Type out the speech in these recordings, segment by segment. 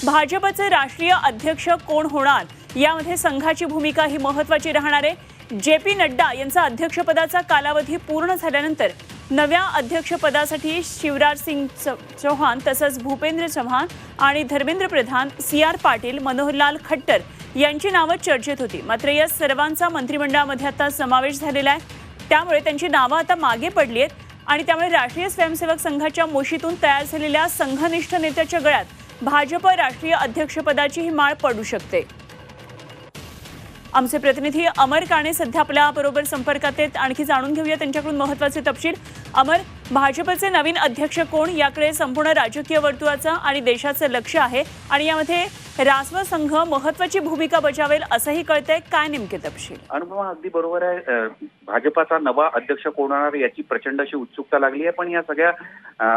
भाजपचे राष्ट्रीय अध्यक्ष कोण होणार यामध्ये संघाची भूमिका ही महत्त्वाची राहणार आहे। जे.पी. नड्डा यांचा अध्यक्षपदाचा कालावधी पूर्ण झाल्यानंतर नव्या अध्यक्षपदासाठी शिवराज सिंग चौहान तसंच भूपेंद्र चव्हाण आणि धर्मेंद्र प्रधान, सी.आर. पाटील, मनोहरलाल खट्टर यांची नावं चर्चेत होती। मात्र या सर्वांचा मंत्रिमंडळामध्ये आता समावेश झालेला आहे, त्यामुळे त्यांची नावं आता मागे पडली आहेत आणि त्यामुळे राष्ट्रीय स्वयंसेवक संघाच्या मोशीतून तयार झालेल्या संघनिष्ठ नेत्याच्या गळ्यात भाजप राष्ट्रीय अध्यक्षपदाची ही माळ पडू शकते। आमचे प्रतिनिधी अमर काणे सध्या आपल्या बरोबर संपर्कात आहेत, आणखी जाणून घेऊया त्यांच्याकडून महत्त्वाचे तपशील। अमर, भाजपचे नवीन अध्यक्ष कोण याकडे संपूर्ण राजकीय वर्तुळाचं आणि देशाचं लक्ष आहे आणि यामध्ये रासव संघ महत्त्वाची भूमिका बजावेल असंही कळतंय, काय नेमके तपशील? अनुभव अगदी बरोबर आहे। भाजपाचा नवा अध्यक्ष कोण होणार याची प्रचंड अशी उत्सुकता लागली आहे, पण या सगळ्या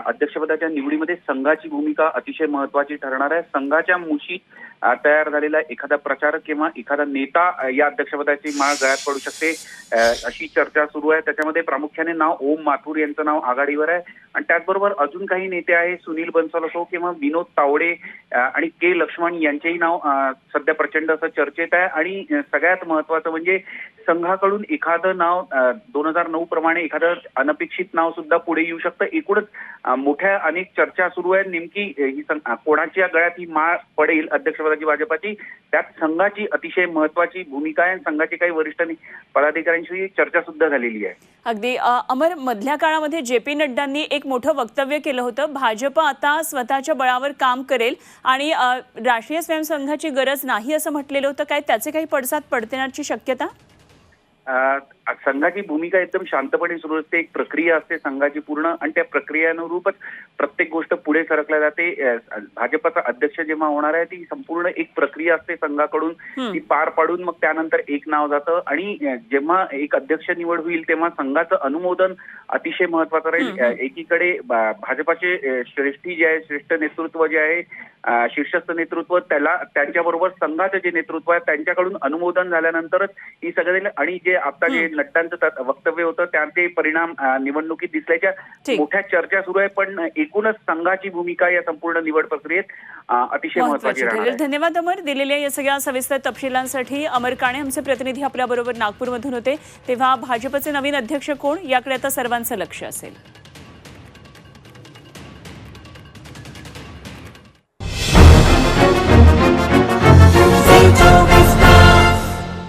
अध्यक्षपदाच्या निवडीमध्ये संघाची भूमिका अतिशय महत्त्वाची ठरणार आहे। संघाच्या मुशीत तयार झालेला एखादा प्रचारक किंवा एखादा नेता या अध्यक्षपदाची माळ गळ्यात पडू शकते अशी चर्चा सुरू आहे। त्याच्यामध्ये प्रामुख्याने नाव ओम माथुर यांचं नाव आघाडीवर आहे आणि त्याचबरोबर अजून काही नेते आहे, सुनील बन्सल असो किंवा विनोद तावडे आणि के लक्ष्मण यांचेही नाव सध्या प्रचंड असं चर्चेत आहे। आणि सगळ्यात महत्त्वाचं म्हणजे संघाकडून एखादं नाव 2009 प्रमाणे एखादं अनपेक्षित नाव सुद्धा पुढे येऊ शकतं। एकूणच मोठ्या अनेक चर्चा सुरू आहेत, नेमकी ही कोणाच्या गळ्यात ही माळ पडेल अध्यक्षपदाची भाजपाची, त्यात संघाची अतिशय महत्त्वाची भूमिका आहे। संघाची काही वरिष्ठ पदाधिकाऱ्यांशी चर्चा सुद्धा झालेली आहे। अगदी अमर, मधल्या काळामध्ये जे.पी. नड्डांनी एक मोठं वक्तव्य केलं होतं, भाजप आता स्वतःच्या बळावर काम करेल आणि राष्ट्रीय स्वयंसंघाची गरज नाही असं म्हटलेलं होतं। काय त्याचे काही पडसाद पडण्याची शक्यता? संघाची भूमिका एकदम शांतपणे सुरू असते, एक प्रक्रिया असते संघाची पूर्ण, आणि त्या प्रक्रियेनुरूपच प्रत्येक गोष्ट पुढे सरकल्या जाते। भाजपचा अध्यक्ष जेव्हा होणार आहे ती संपूर्ण एक प्रक्रिया असते संघाकडून, ती पार पाडून मग त्यानंतर एक नाव जातं आणि जेव्हा एक अध्यक्ष निवड होईल तेव्हा संघाचं अनुमोदन अतिशय महत्वाचं राहील। एकीकडे भाजपाचे श्रेष्ठी जे आहे, श्रेष्ठ नेतृत्व जे आहे, शीर्षस्थ नेतृत्व, त्याला त्यांच्याबरोबर संघाचं जे नेतृत्व आहे त्यांच्याकडून अनुमोदन झाल्यानंतरच ही सगळे, आणि जे आता जे नड्डांचं वक्तव्य होतं त्याचे परिणाम निवडणुकीत दिसल्याच्या मोठ्या चर्चा सुरू आहे। पण एकूणच संघाची भूमिका या संपूर्ण निवड प्रक्रियेत अतिशय महत्त्वाची राहणार आहे। धन्यवाद अमर, दिलेल्या या सगळ्या सविस्तर तपशिलांसाठी। अमर काणे आमचे प्रतिनिधी आपल्या बरोबर नागपूरमधून होते। तेव्हा भाजपचे नवीन अध्यक्ष कोण याकडे आता सर्वांचं लक्ष असेल।